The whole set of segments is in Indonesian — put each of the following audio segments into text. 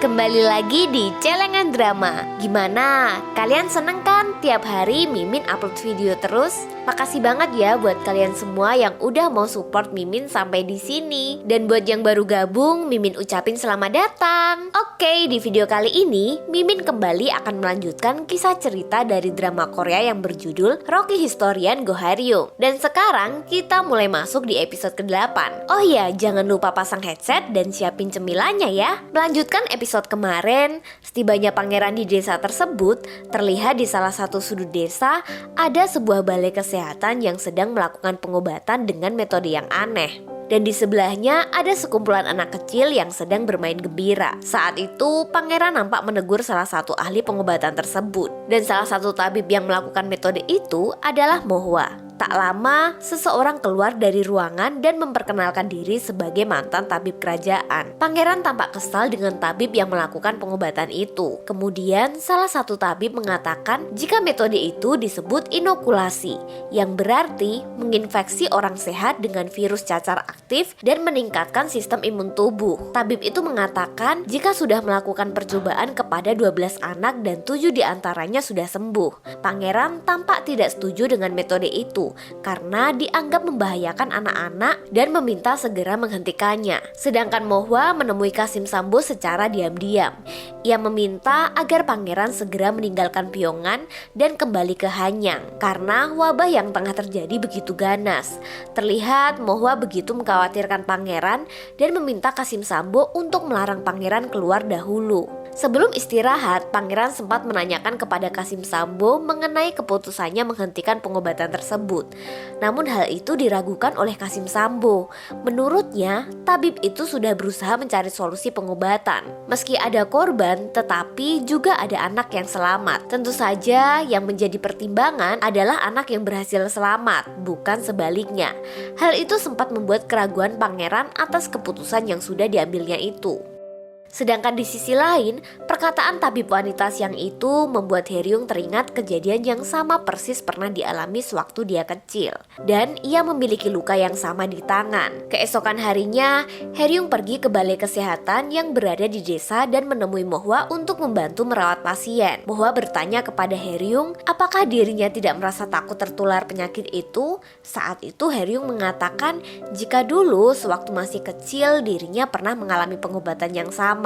kembali lagi di Celengan Drama. Gimana? Kalian seneng kan tiap hari Mimin upload video terus? Makasih banget ya buat kalian semua yang udah mau support Mimin sampai di sini. Dan buat yang baru gabung, Mimin ucapin selamat datang. Oke, di video kali ini Mimin kembali akan melanjutkan kisah cerita dari drama Korea yang berjudul Rocky Historian Go Haryung. Dan sekarang kita mulai masuk di episode ke-8. Oh iya, jangan lupa pasang headset dan siapin cemilannya ya. Melanjutkan episode kemarin, setibanya pangeran di desa tersebut, terlihat di salah satu sudut desa ada sebuah balai kesehatan yang sedang melakukan pengobatan dengan metode yang aneh. Dan di sebelahnya ada sekumpulan anak kecil yang sedang bermain gembira. Saat itu pangeran nampak menegur salah satu ahli pengobatan tersebut. Dan salah satu tabib yang melakukan metode itu adalah Mohwa. Tak lama, seseorang keluar dari ruangan dan memperkenalkan diri sebagai mantan tabib kerajaan. Pangeran tampak kesal dengan tabib yang melakukan pengobatan itu. Kemudian, salah satu tabib mengatakan jika metode itu disebut inokulasi, yang berarti menginfeksi orang sehat dengan virus cacar aktif dan meningkatkan sistem imun tubuh. Tabib itu mengatakan jika sudah melakukan percobaan kepada 12 anak dan 7 diantaranya sudah sembuh. Pangeran tampak tidak setuju dengan metode itu karena dianggap membahayakan anak-anak dan meminta segera menghentikannya. Sedangkan Mohwa menemui Kasim Sambo secara diam-diam. Ia meminta agar pangeran segera meninggalkan Pyongan dan kembali ke Hanyang karena wabah yang tengah terjadi begitu ganas. Terlihat Mohwa begitu mengkhawatirkan pangeran dan meminta Kasim Sambo untuk melarang pangeran keluar dahulu. Sebelum istirahat, pangeran sempat menanyakan kepada Kasim Sambo mengenai keputusannya menghentikan pengobatan tersebut. Namun hal itu diragukan oleh Kasim Sambo. Menurutnya, tabib itu sudah berusaha mencari solusi pengobatan. Meski ada korban, tetapi juga ada anak yang selamat. Tentu saja yang menjadi pertimbangan adalah anak yang berhasil selamat, bukan sebaliknya. Hal itu sempat membuat keraguan pangeran atas keputusan yang sudah diambilnya itu. Sedangkan di sisi lain, perkataan tabib wanita siang itu membuat Haryung teringat kejadian yang sama persis pernah dialami sewaktu dia kecil. Dan ia memiliki luka yang sama di tangan. Keesokan harinya, Haryung pergi ke balai kesehatan yang berada di desa dan menemui Mohwa untuk membantu merawat pasien. Mohwa bertanya kepada Haryung apakah dirinya tidak merasa takut tertular penyakit itu. Saat itu Haryung mengatakan jika dulu sewaktu masih kecil dirinya pernah mengalami pengobatan yang sama.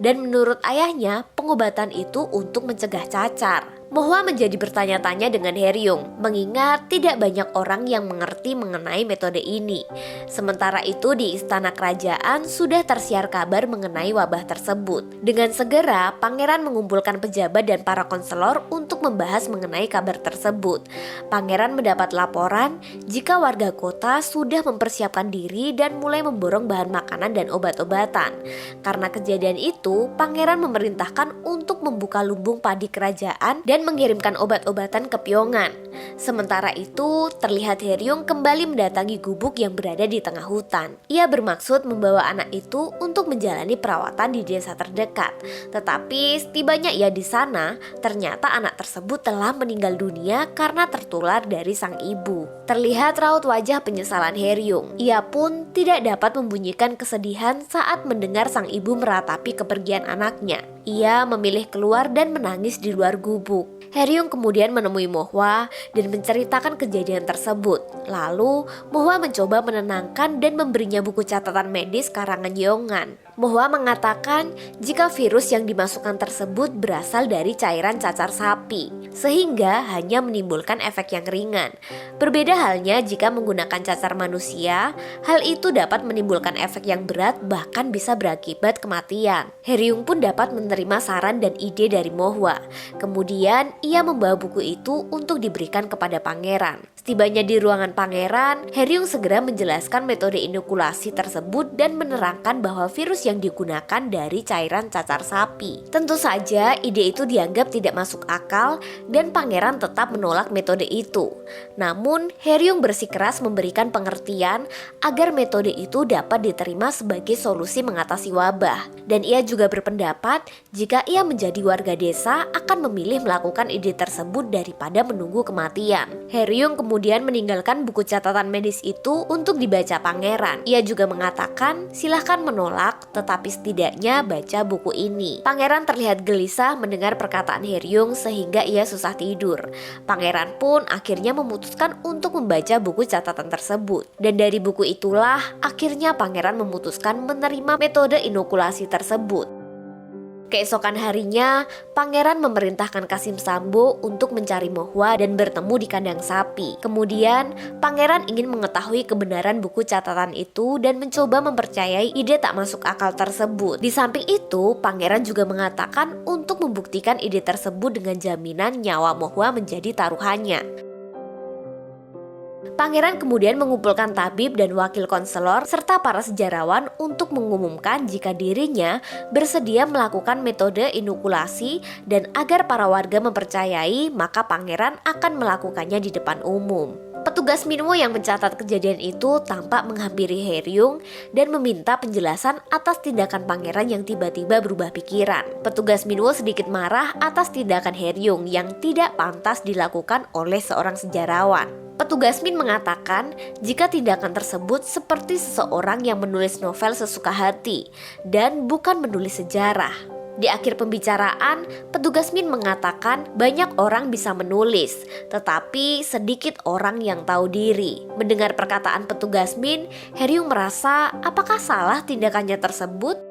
Dan menurut ayahnya, pengobatan itu untuk mencegah cacar. Mohwa menjadi bertanya-tanya dengan Haryung, mengingat tidak banyak orang yang mengerti mengenai metode ini. Sementara itu di istana kerajaan sudah tersiar kabar mengenai wabah tersebut. Dengan segera, pangeran mengumpulkan pejabat dan para konselor untuk membahas mengenai kabar tersebut. Pangeran mendapat laporan jika warga kota sudah mempersiapkan diri dan mulai memborong bahan makanan dan obat-obatan. Karena kejadian itu, pangeran memerintahkan untuk membuka lumbung padi kerajaan dan mengirimkan obat-obatan ke Pyongan. Sementara itu, terlihat Haryung kembali mendatangi gubuk yang berada di tengah hutan. Ia bermaksud membawa anak itu untuk menjalani perawatan di desa terdekat. Tetapi setibanya ia di sana, ternyata anak tersebut telah meninggal dunia karena tertular dari sang ibu. Terlihat raut wajah penyesalan Haryung. Ia pun tidak dapat membunyikan kesedihan saat mendengar sang ibu meratapi kepergian anaknya. Ia memilih keluar dan menangis di luar gubuk. Haryung kemudian menemui Mohwa dan menceritakan kejadian tersebut. Lalu Mohwa mencoba menenangkan dan memberinya buku catatan medis karangan Yeongan. Mohwa mengatakan jika virus yang dimasukkan tersebut berasal dari cairan cacar sapi, sehingga hanya menimbulkan efek yang ringan. Berbeda halnya jika menggunakan cacar manusia, hal itu dapat menimbulkan efek yang berat bahkan bisa berakibat kematian. Haryung pun dapat menerima saran dan ide dari Mohwa. Kemudian ia membawa buku itu untuk diberikan kepada pangeran. Setibanya di ruangan pangeran, Haryung segera menjelaskan metode inokulasi tersebut dan menerangkan bahwa virus yang digunakan dari cairan cacar sapi. Tentu saja ide itu dianggap tidak masuk akal dan pangeran tetap menolak metode itu. Namun Haryung bersikeras memberikan pengertian agar metode itu dapat diterima sebagai solusi mengatasi wabah. Dan ia juga berpendapat jika ia menjadi warga desa akan memilih melakukan ide tersebut daripada menunggu kematian. Haryung kemudian kemudian meninggalkan buku catatan medis itu untuk dibaca pangeran. Ia juga mengatakan, silahkan menolak, tetapi setidaknya baca buku ini. Pangeran terlihat gelisah mendengar perkataan Haeryung sehingga ia susah tidur. Pangeran pun akhirnya memutuskan untuk membaca buku catatan tersebut. Dan dari buku itulah akhirnya pangeran memutuskan menerima metode inokulasi tersebut. Keesokan harinya, pangeran memerintahkan Qasim Sambo untuk mencari Mohwa dan bertemu di kandang sapi. Kemudian, pangeran ingin mengetahui kebenaran buku catatan itu dan mencoba mempercayai ide tak masuk akal tersebut. Di samping itu, pangeran juga mengatakan untuk membuktikan ide tersebut dengan jaminan nyawa Mohwa menjadi taruhannya. Pangeran kemudian mengumpulkan tabib dan wakil konselor serta para sejarawan untuk mengumumkan jika dirinya bersedia melakukan metode inokulasi dan agar para warga mempercayai, maka pangeran akan melakukannya di depan umum. Petugas Minwo yang mencatat kejadian itu tampak menghampiri Haeryung dan meminta penjelasan atas tindakan pangeran yang tiba-tiba berubah pikiran. Petugas Minwo sedikit marah atas tindakan Haeryung yang tidak pantas dilakukan oleh seorang sejarawan. Petugas Min mengatakan jika tindakan tersebut seperti seseorang yang menulis novel sesuka hati dan bukan menulis sejarah. Di akhir pembicaraan, petugas Min mengatakan banyak orang bisa menulis, tetapi sedikit orang yang tahu diri. Mendengar perkataan petugas Min, Haeryung merasa apakah salah tindakannya tersebut?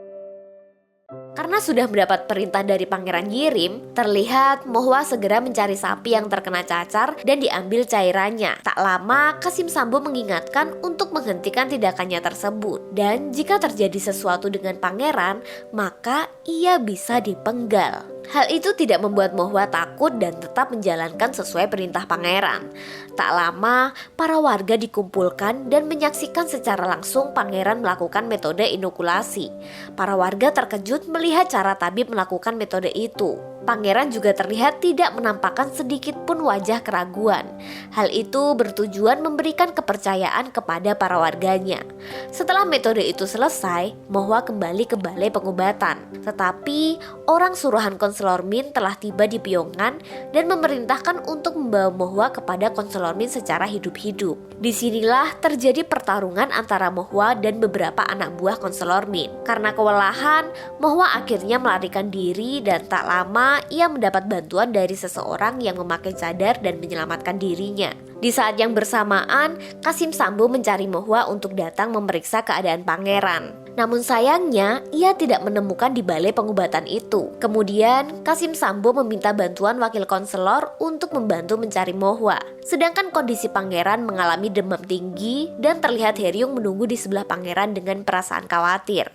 Karena sudah mendapat perintah dari Pangeran Yirim, terlihat Mohwa segera mencari sapi yang terkena cacar dan diambil cairannya. Tak lama, Qasim Sambo mengingatkan untuk menghentikan tindakannya tersebut. Dan jika terjadi sesuatu dengan pangeran, maka ia bisa dipenggal. Hal itu tidak membuat Mohwa takut dan tetap menjalankan sesuai perintah pangeran. Tak lama, para warga dikumpulkan dan menyaksikan secara langsung pangeran melakukan metode inokulasi. Para warga terkejut melihat cara tabib melakukan metode itu. Pangeran juga terlihat tidak menampakkan sedikit pun wajah keraguan. Hal itu bertujuan memberikan kepercayaan kepada para warganya. Setelah metode itu selesai, Mohwa kembali ke balai pengobatan. Tetapi orang suruhan konselor Min telah tiba di Pyongan dan memerintahkan untuk membawa Mohwa kepada konselor Min secara hidup-hidup. Disinilah terjadi pertarungan antara Mohwa dan beberapa anak buah konselor Min. Karena kewalahan, Mohwa akhirnya melarikan diri dan tak lama ia mendapat bantuan dari seseorang yang memakai cadar dan menyelamatkan dirinya. Di saat yang bersamaan, Qasim Sambo mencari Mohwa untuk datang memeriksa keadaan pangeran. Namun sayangnya, ia tidak menemukan di balai pengobatan itu. Kemudian, Qasim Sambo meminta bantuan wakil konselor untuk membantu mencari Mohwa. Sedangkan kondisi pangeran mengalami demam tinggi dan terlihat Haeryung menunggu di sebelah pangeran dengan perasaan khawatir.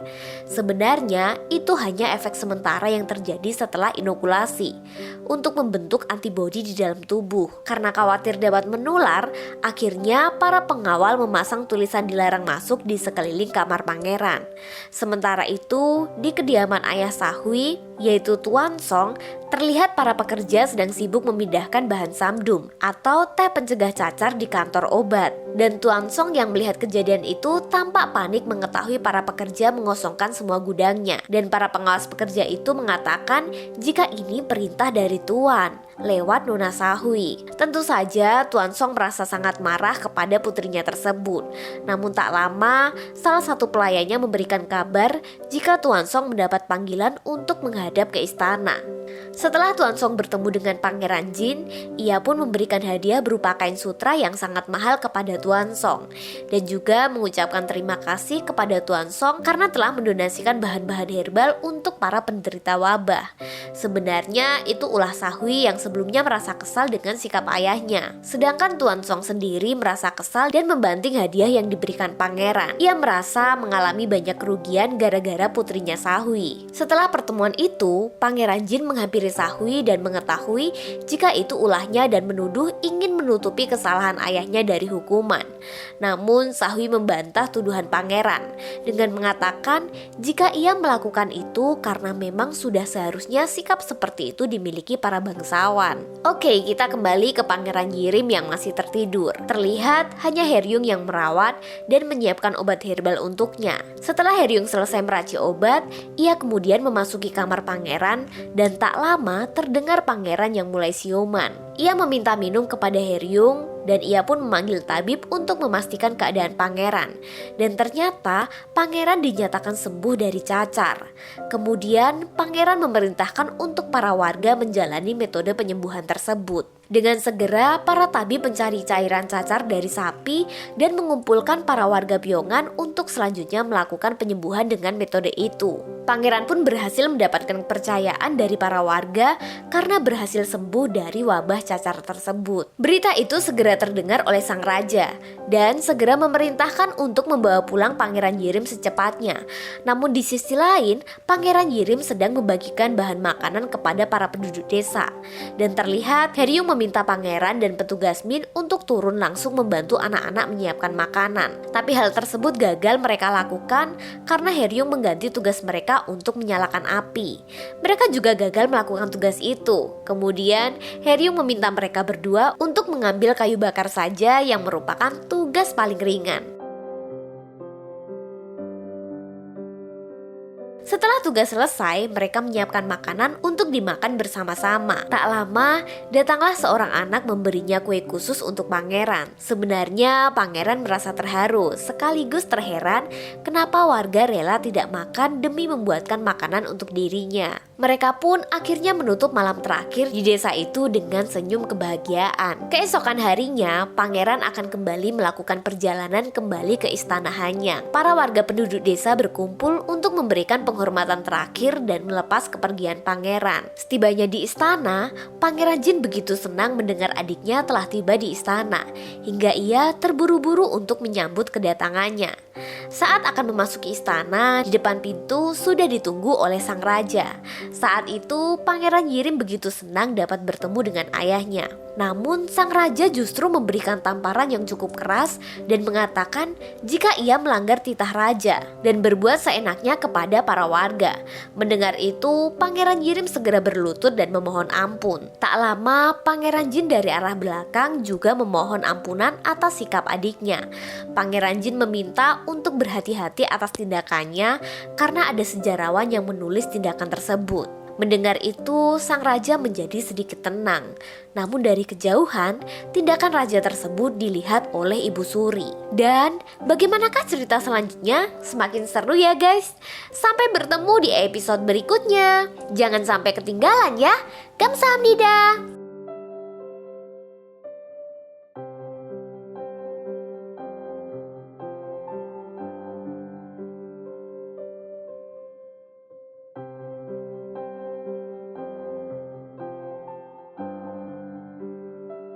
Sebenarnya, itu hanya efek sementara yang terjadi setelah inokulasi untuk membentuk antibodi di dalam tubuh. Karena khawatir dapat menular, akhirnya para pengawal memasang tulisan dilarang masuk di sekeliling kamar pangeran. Sementara itu, di kediaman ayah Sahui, yaitu Tuan Song, terlihat para pekerja sedang sibuk memindahkan bahan samdum atau teh pencegah cacar di kantor obat. Dan Tuan Song yang melihat kejadian itu tampak panik mengetahui para pekerja mengosongkan semua gudangnya. Dan para pengawas pekerja itu mengatakan jika ini perintah dari Tuan lewat Nona Sahui. Tentu saja Tuan Song merasa sangat marah kepada putrinya tersebut. Namun tak lama, salah satu pelayannya memberikan kabar jika Tuan Song mendapat panggilan untuk menghadap ke istana. Setelah Tuan Song bertemu dengan Pangeran Jin, ia pun memberikan hadiah berupa kain sutra yang sangat mahal kepada Tuan Song dan juga mengucapkan terima kasih kepada Tuan Song karena telah mendonasikan bahan-bahan herbal untuk para penderita wabah. Sebenarnya itu ulah Sahui yang sebelumnya merasa kesal dengan sikap ayahnya. Sedangkan Tuan Song sendiri merasa kesal dan membanting hadiah yang diberikan pangeran. Ia merasa mengalami banyak kerugian gara-gara putrinya Sahui. Setelah pertemuan itu, Pangeran Jin menghampiri Sahui dan mengetahui jika itu ulahnya dan menuduh ingin menutupi kesalahan ayahnya dari hukuman. Namun Sahui membantah tuduhan pangeran dengan mengatakan jika ia melakukan itu karena memang sudah seharusnya sikap seperti itu dimiliki para bangsawan. Oke, kita kembali ke Pangeran Yirim yang masih tertidur. Terlihat hanya Haeryung yang merawat dan menyiapkan obat herbal untuknya. Setelah Haeryung selesai meracik obat, ia kemudian memasuki kamar pangeran dan tak lama terdengar pangeran yang mulai siuman. Ia meminta minum kepada Heryung dan ia pun memanggil tabib untuk memastikan keadaan pangeran. Dan ternyata pangeran dinyatakan sembuh dari cacar. Kemudian pangeran memerintahkan untuk para warga menjalani metode penyembuhan tersebut. Dengan segera para tabib mencari cairan cacar dari sapi dan mengumpulkan para warga Pyongan untuk selanjutnya melakukan penyembuhan dengan metode itu. Pangeran pun berhasil mendapatkan kepercayaan dari para warga karena berhasil sembuh dari wabah cacar tersebut. Berita itu segera terdengar oleh sang raja dan segera memerintahkan untuk membawa pulang Pangeran Yirim secepatnya. Namun di sisi lain, Pangeran Yirim sedang membagikan bahan makanan kepada para penduduk desa. Dan terlihat Heryung meminta pangeran dan petugas Min untuk turun langsung membantu anak-anak menyiapkan makanan. Tapi hal tersebut gagal mereka lakukan karena Heryung mengganti tugas mereka untuk menyalakan api. Mereka juga gagal melakukan tugas itu. Kemudian Heryung meminta mereka berdua untuk mengambil kayu bakar saja yang merupakan tugas paling ringan. Setelah tugas selesai, mereka menyiapkan makanan untuk dimakan bersama-sama. Tak lama, datanglah seorang anak memberinya kue khusus untuk pangeran. Sebenarnya pangeran merasa terharu, sekaligus terheran kenapa warga rela tidak makan demi membuatkan makanan untuk dirinya. Mereka pun akhirnya menutup malam terakhir di desa itu dengan senyum kebahagiaan. Keesokan harinya, pangeran akan kembali melakukan perjalanan kembali ke istana Hanyang. Para warga penduduk desa berkumpul untuk memberikan penghormatan terakhir dan melepas kepergian pangeran. Setibanya di istana, Pangeran Jin begitu senang mendengar adiknya telah tiba di istana, hingga ia terburu-buru untuk menyambut kedatangannya. Saat akan memasuki istana, di depan pintu sudah ditunggu oleh sang raja. Saat itu, Pangeran Yirim begitu senang dapat bertemu dengan ayahnya. Namun, sang raja justru memberikan tamparan yang cukup keras dan mengatakan jika ia melanggar titah raja dan berbuat seenaknya kepada para warga. Mendengar itu, Pangeran Yirim segera berlutut dan memohon ampun. Tak lama, Pangeran Jin dari arah belakang juga memohon ampunan atas sikap adiknya. Pangeran Jin meminta untuk berhati-hati atas tindakannya karena ada sejarawan yang menulis tindakan tersebut. Mendengar itu, sang raja menjadi sedikit tenang. Namun dari kejauhan, tindakan raja tersebut dilihat oleh Ibu Suri. Dan bagaimanakah cerita selanjutnya? Semakin seru ya guys. Sampai bertemu di episode berikutnya. Jangan sampai ketinggalan ya. Kamsahamnida.